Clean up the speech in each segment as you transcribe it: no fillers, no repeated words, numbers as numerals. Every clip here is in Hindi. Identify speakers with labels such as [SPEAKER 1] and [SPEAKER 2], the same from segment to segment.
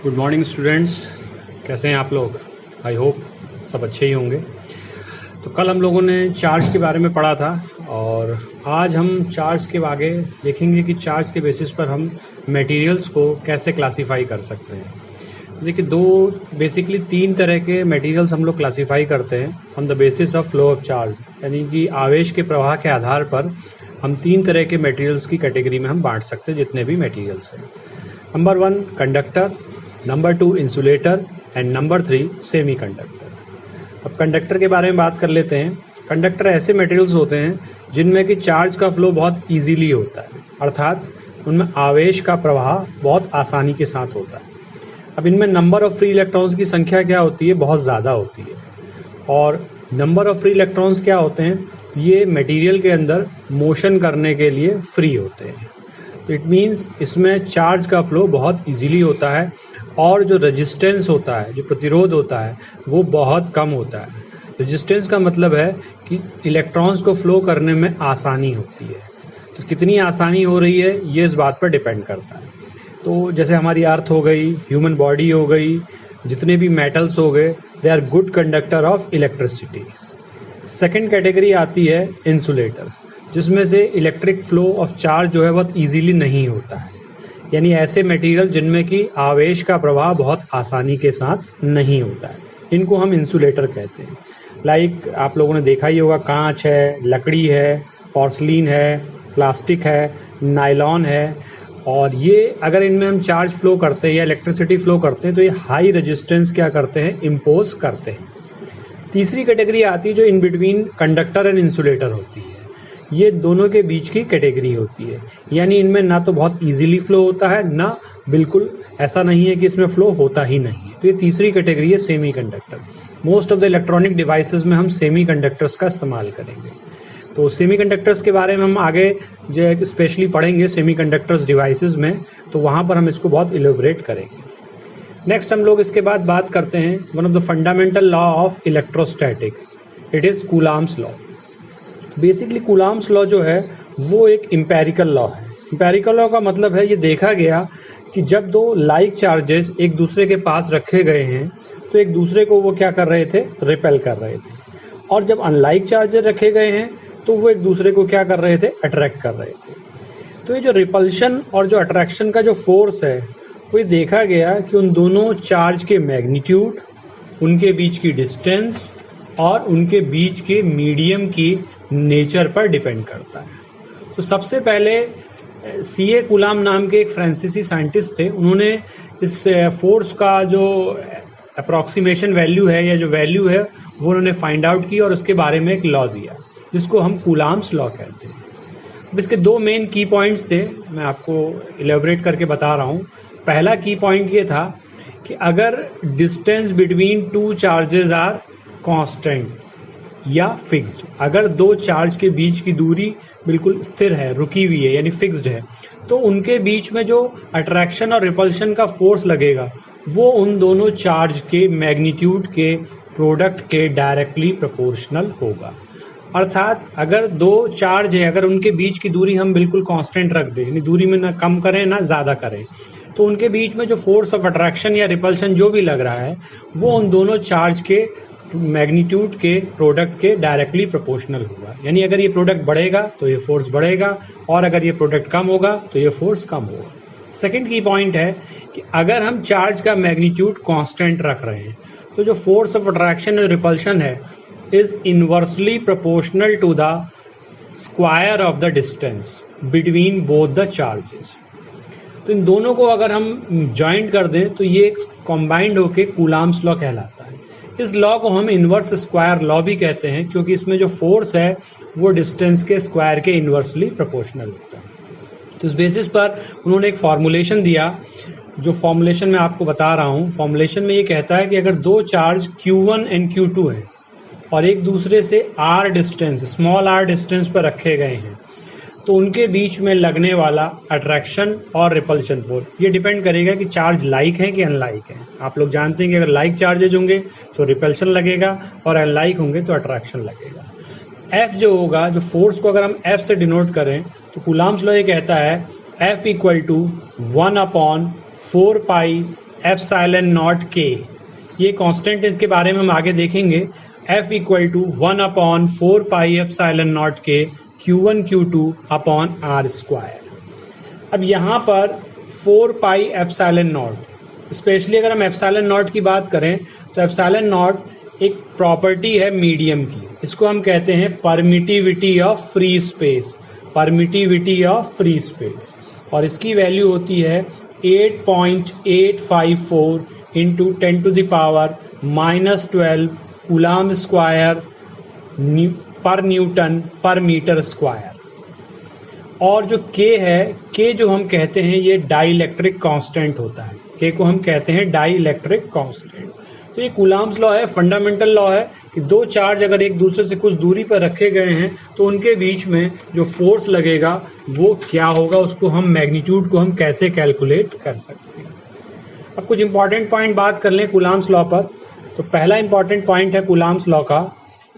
[SPEAKER 1] गुड मॉर्निंग स्टूडेंट्स, कैसे हैं आप लोग। आई होप सब अच्छे ही होंगे। तो कल हम लोगों ने चार्ज के बारे में पढ़ा था और आज हम चार्ज के आगे देखेंगे कि चार्ज के बेसिस पर हम मटेरियल्स को कैसे क्लासीफाई कर सकते हैं। देखिए बेसिकली तीन तरह के मटेरियल्स हम लोग क्लासीफाई करते हैं on the basis of flow of charge, यानी कि आवेश के प्रवाह के आधार पर हम तीन तरह के मटेरियल्स की कैटेगरी में हम बांट सकते हैं जितने भी मटेरियल्स हैं। Number 1 conductor, number 2 insulator and number 3 semi conductor. अब कंडक्टर के बारे में बात कर लेते हैं। कंडक्टर ऐसे मटेरियल्स होते हैं जिनमें कि चार्ज का फ्लो बहुत इजीली होता है, अर्थात उनमें आवेश का प्रवाह बहुत आसानी के साथ होता है। अब इनमें नंबर ऑफ फ्री इलेक्ट्रॉन्स की संख्या क्या होती है, बहुत ज़्यादा होती है। और नंबर ऑफ फ्री इलेक्ट्रॉन्स क्या होते हैं, ये मटेरियल के अंदर मोशन करने के लिए फ्री होते हैं। इट मीन्स इसमें चार्ज का फ्लो बहुत इजीली होता है और जो रेजिस्टेंस होता है, जो प्रतिरोध होता है, वो बहुत कम होता है। रेजिस्टेंस का मतलब है कि इलेक्ट्रॉन्स को फ्लो करने में आसानी होती है। तो कितनी आसानी हो रही है ये इस बात पर डिपेंड करता है। तो जैसे हमारी अर्थ हो गई, ह्यूमन बॉडी हो गई, जितने भी मेटल्स हो गए, they are good conductor of electricity. Second category आती है इंसुलेटर, जिसमें से इलेक्ट्रिक फ्लो ऑफ चार्ज जो है बहुत इजीली नहीं होता है, यानी ऐसे मटेरियल जिनमें कि आवेश का प्रवाह बहुत आसानी के साथ नहीं होता है, इनको हम इंसुलेटर कहते हैं। लाइक आप लोगों ने देखा ही होगा, कांच है, लकड़ी है, पोर्सलिन है, प्लास्टिक है, नायलॉन है, और ये अगर इनमें हम चार्ज फ्लो करते हैं या इलेक्ट्रिसिटी फ्लो करते हैं तो ये हाई रेजिस्टेंस क्या करते हैं, इम्पोज करते हैं। तीसरी कैटेगरी आती है जो in between conductor and insulator होती है। ये दोनों के बीच की कैटेगरी होती है, यानी इनमें ना तो बहुत इजीली फ्लो होता है, ना बिल्कुल ऐसा नहीं है कि इसमें फ्लो होता ही नहीं है। तो ये तीसरी कैटेगरी है semi conductor. Most of the electronic devices में हम सेमी कंडक्टर्स का इस्तेमाल करेंगे। तो सेमी कंडक्टर्स के बारे में हम आगे जो स्पेशली पढ़ेंगे सेमी कंडक्टर्स डिवाइसेस में, तो वहाँ पर हम इसको बहुत इलेबोरेट करेंगे। नेक्स्ट हम लोग इसके बाद बात करते हैं one of the fundamental law of electrostatic, it is coulombs law. Basically coulombs law जो है वो एक एम्पेरिकल लॉ है। एम्पेरिकल लॉ का मतलब है, ये देखा गया कि जब दो लाइक चार्जेस एक दूसरे के पास रखे गए हैं तो एक दूसरे को वो क्या कर रहे थे, रिपेल कर रहे थे, और जब अनलाइक चार्जेस रखे गए हैं तो वो एक दूसरे को क्या कर रहे थे, अट्रैक्ट कर रहे थे। तो ये जो रिपल्शन और जो अट्रैक्शन का जो फोर्स है, वो ये देखा गया कि उन दोनों चार्ज के मैग्नीट्यूड, उनके बीच की डिस्टेंस और उनके बीच के मीडियम की नेचर पर डिपेंड करता है। तो सबसे पहले C.A. कूलाम नाम के एक फ्रांसीसी साइंटिस्ट थे, उन्होंने इस फोर्स का जो अप्रॉक्सीमेशन वैल्यू है या जो वैल्यू है वो उन्होंने फाइंड आउट की और उसके बारे में एक लॉ दिया जिसको हम कूलाम्स लॉ कहते हैं। अब इसके दो मेन की पॉइंट्स थे, मैं आपको इलेबोरेट करके बता रहा हूँ। पहला की पॉइंट ये था कि अगर distance between two charges are constant या फिक्स्ड, अगर दो चार्ज के बीच की दूरी बिल्कुल स्थिर है, रुकी हुई है, यानी फिक्स्ड है, तो उनके बीच में जो अट्रैक्शन और रिपल्शन का फोर्स लगेगा वो उन दोनों चार्ज के मैग्नीट्यूड के प्रोडक्ट के डायरेक्टली प्रोपोर्शनल होगा। अर्थात अगर दो चार्ज है, अगर उनके बीच की दूरी हम बिल्कुल कांस्टेंट रख दें, यानी दूरी में ना कम करें ना ज़्यादा करें, तो उनके बीच में जो फोर्स ऑफ अट्रैक्शन या रिपल्शन जो भी लग रहा है वो उन दोनों चार्ज के मैग्नीट्यूड के प्रोडक्ट के डायरेक्टली प्रोपोर्शनल होगा। यानी अगर ये प्रोडक्ट बढ़ेगा तो ये फोर्स बढ़ेगा और अगर ये प्रोडक्ट कम होगा तो ये फोर्स कम होगा। सेकंड की पॉइंट है कि अगर हम चार्ज का मैग्नीट्यूड कांस्टेंट रख रहे हैं तो जो फोर्स ऑफ अट्रैक्शन और रिपल्शन है is inversely proportional to the square of the distance between both the charges. तो इन दोनों को अगर हम ज्वाइंट कर दें तो ये कॉम्बाइंड होके कूलाम्स लॉ कहलाता है। इस लॉ को हम इन्वर्स स्क्वायर लॉ भी कहते हैं क्योंकि इसमें जो फोर्स है वो डिस्टेंस के स्क्वायर के इन्वर्सली प्रोपोर्शनल होता है। तो इस बेसिस पर उन्होंने एक फॉर्मूलेशन दिया, जो फॉर्मूलेशन मैं आपको बता रहा हूँ। फॉर्मूलेशन में ये कहता है कि अगर दो चार्ज Q1 एंड Q2 हैं और एक दूसरे से r distance, small r distance पर रखे गए हैं, तो उनके बीच में लगने वाला अट्रैक्शन और रिपल्शन फोर्स ये डिपेंड करेगा कि चार्ज लाइक है कि अनलाइक है। आप लोग जानते हैं कि अगर लाइक चार्जेज होंगे तो रिपल्शन लगेगा और अनलाइक होंगे तो अट्रैक्शन लगेगा। F जो होगा, जो फोर्स को अगर हम F से डिनोट करें तो कूलाम्स लॉ ये कहता है F equal to 1/4 pi epsilon naught के, ये कांस्टेंट, इसके बारे में हम आगे देखेंगे। F equal to 1/4 pi epsilon naught के Q1 Q2 upon R square. अब यहाँ पर 4 पाई एप्सिलॉन नॉट, स्पेशली अगर हम एप्सिलॉन नॉट की बात करें तो एप्सिलॉन नॉट एक प्रॉपर्टी है मीडियम की, इसको हम कहते हैं permittivity of free space, permittivity of free space, और इसकी वैल्यू होती है 8.854 इंटू 10⁻⁻12 कूलाम स्क्वायर पर न्यूटन पर मीटर स्क्वायर। और जो K है, K जो हम कहते हैं ये डाइलेक्ट्रिक कांस्टेंट होता है, K को हम कहते हैं डाइलेक्ट्रिक कांस्टेंट। तो ये कूलाम्स लॉ है, फंडामेंटल लॉ है कि दो चार्ज अगर एक दूसरे से कुछ दूरी पर रखे गए हैं तो उनके बीच में जो फोर्स लगेगा वो क्या होगा, उसको हम मैग्नीट्यूड को हम कैसे कैलकुलेट कर सकते हैं। अब कुछ इंपॉर्टेंट पॉइंट बात कर लें कूलाम्स लॉ पर। तो पहला इंपॉर्टेंट पॉइंट है कूलाम्स लॉ का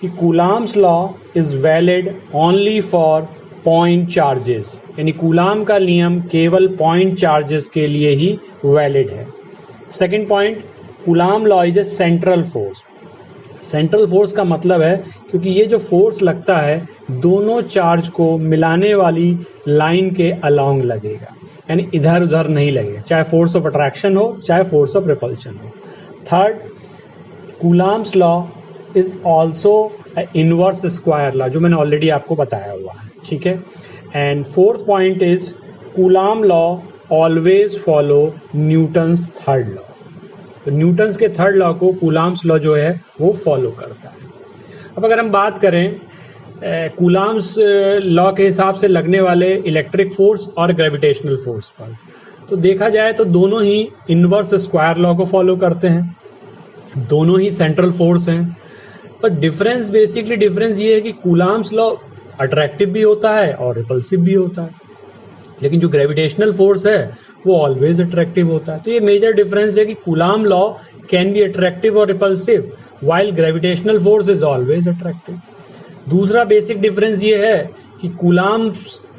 [SPEAKER 1] कि coulombs law is valid only for point charges, यानी कूलाम का नियम केवल पॉइंट चार्जेस के लिए ही वैलिड है। Second point, coulomb law is a central force. Central force का मतलब है क्योंकि ये जो फोर्स लगता है दोनों चार्ज को मिलाने वाली लाइन के अलोंग लगेगा, यानी इधर उधर नहीं लगेगा, चाहे फोर्स ऑफ अट्रैक्शन हो चाहे फोर्स ऑफ रिपल्शन हो। Third, coulombs law is also inverse square law, जो मैंने ऑलरेडी आपको बताया हुआ है, ठीक है। And fourth point is coulomb law always follow Newton's third law. तो न्यूटन्स के थर्ड लॉ को कूलाम्स लॉ जो है वो फॉलो करता है। अब अगर हम बात करें कूलाम्स लॉ के हिसाब से लगने वाले इलेक्ट्रिक फोर्स और ग्रेविटेशनल फोर्स पर, तो देखा जाए तो दोनों ही इनवर्स स्क्वायर लॉ को फॉलो करते हैं, दोनों ही सेंट्रल फोर्स हैं। पर डिफरेंस, बेसिकली डिफरेंस ये है कि कूलाम्स लॉ अट्रैक्टिव भी होता है और रिपल्सिव भी होता है, लेकिन जो ग्रेविटेशनल फोर्स है वो ऑलवेज अट्रैक्टिव होता है। तो ये मेजर डिफरेंस है कि Coulomb law can be attractive और repulsive while gravitational force is always attractive. दूसरा बेसिक डिफरेंस ये है कि कूलाम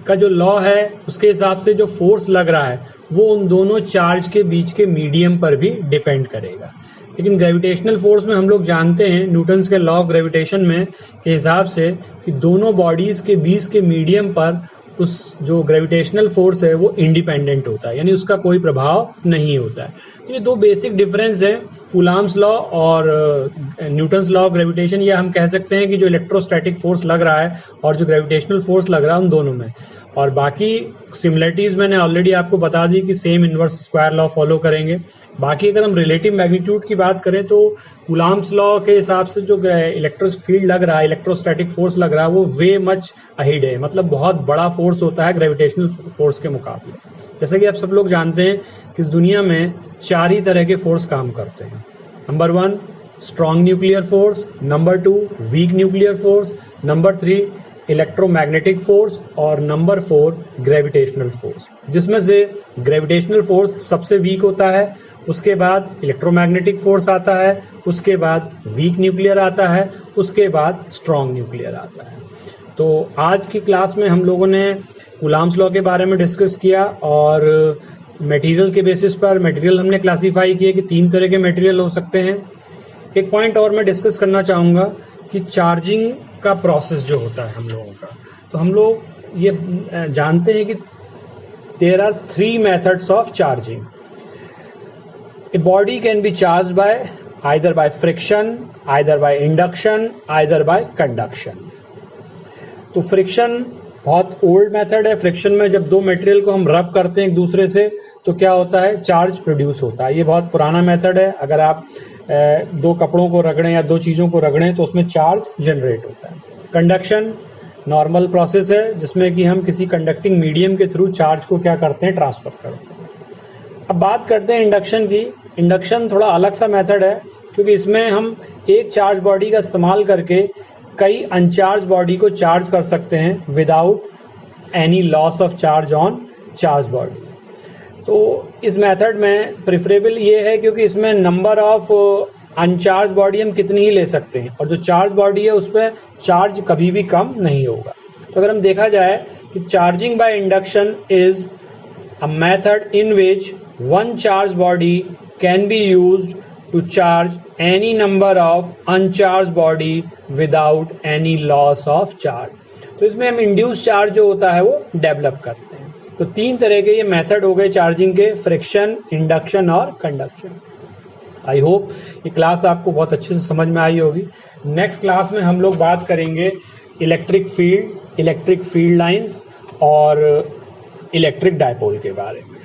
[SPEAKER 1] का जो लॉ है उसके हिसाब से जो फोर्स लग रहा है वो उन दोनों चार्ज के बीच के मीडियम पर भी डिपेंड करेगा। लेकिन ग्रेविटेशनल फोर्स में हम लोग जानते हैं न्यूटन्स के लॉ ऑफ ग्रेविटेशन में के हिसाब से कि दोनों बॉडीज के बीच के मीडियम पर उस जो ग्रेविटेशनल फोर्स है वो इंडिपेंडेंट होता है, यानी उसका कोई प्रभाव नहीं होता है। तो ये दो बेसिक डिफरेंस है कूलाम्स लॉ और न्यूटन्स लॉ ऑफ ग्रेविटेशन। ये हम कह सकते हैं कि जो इलेक्ट्रोस्टैटिक फोर्स लग रहा है और जो ग्रेविटेशनल फोर्स लग रहा है उन दोनों में, और बाकी सिमिलरिटीज मैंने ऑलरेडी आपको बता दी कि same inverse square law follow करेंगे। बाकी अगर हम रिलेटिव मैग्नीट्यूड की बात करें तो कूलाम्स लॉ के हिसाब से जो इलेक्ट्रिक फील्ड लग रहा है, इलेक्ट्रोस्टैटिक फोर्स लग रहा है, वो वे मच अहेड है, मतलब बहुत बड़ा फोर्स होता है ग्रेविटेशनल फोर्स के मुकाबले। जैसे कि आप सब लोग जानते हैं कि इस दुनिया में 4 ही तरह के फोर्स काम करते हैं। Number 1 strong nuclear force, number 2 weak nuclear force, number 3 electromagnetic force, और नंबर 4 ग्रेविटेशनल फोर्स, जिसमें से ग्रेविटेशनल फोर्स सबसे वीक होता है, उसके बाद इलेक्ट्रोमैग्नेटिक फोर्स आता है, उसके बाद वीक न्यूक्लियर आता है, उसके बाद स्ट्रॉन्ग न्यूक्लियर आता है। तो आज की क्लास में हम लोगों ने कूलाम्स लॉ के बारे में डिस्कस किया और मटेरियल के बेसिस पर मटेरियल हमने क्लासीफाई किए कि 3 तरह के मटेरियल हो सकते हैं। एक पॉइंट और मैं डिस्कस करना चाहूँगा कि चार्जिंग का प्रोसेस जो होता है हम लोगों का, तो हम लोग ये जानते हैं कि there are 3 methods of charging. A body can be charge by either by friction, either by induction, either by conduction. तो फ्रिक्शन बहुत ओल्ड मेथड है। फ्रिक्शन में जब दो मटेरियल को हम रब करते हैं एक दूसरे से तो क्या होता है, चार्ज प्रोड्यूस होता है। ये बहुत पुराना मेथड है। अगर आप 2 कपड़ों को रगड़ें या 2 चीज़ों को रगड़ें तो उसमें चार्ज जनरेट होता है। कंडक्शन नॉर्मल प्रोसेस है जिसमें कि हम किसी कंडक्टिंग मीडियम के थ्रू चार्ज को क्या करते हैं, ट्रांसफर करते हैं। अब बात करते हैं इंडक्शन की। इंडक्शन थोड़ा अलग सा मेथड है क्योंकि इसमें हम एक चार्ज बॉडी का इस्तेमाल करके कई अनचार्ज बॉडी को चार्ज कर सकते हैं without any loss of charge on charge body. तो इस मेथड में प्रेफरेबल ये है क्योंकि इसमें नंबर ऑफ अनचार्ज बॉडी हम कितनी ही ले सकते हैं और जो चार्ज बॉडी है उस पर चार्ज कभी भी कम नहीं होगा। तो अगर हम देखा जाए कि charging by induction is a method in which one charge body can be used to charge any number of uncharge body without any loss of charge. तो इसमें हम इंड्यूस चार्ज जो होता है वो डेवलप करते हैं। तो 3 तरह के ये मेथड हो गए चार्जिंग के, फ्रिक्शन, इंडक्शन और कंडक्शन। आई होप ये क्लास आपको बहुत अच्छे से समझ में आई होगी। नेक्स्ट क्लास में हम लोग बात करेंगे इलेक्ट्रिक फील्ड लाइंस और इलेक्ट्रिक डायपोल के बारे में।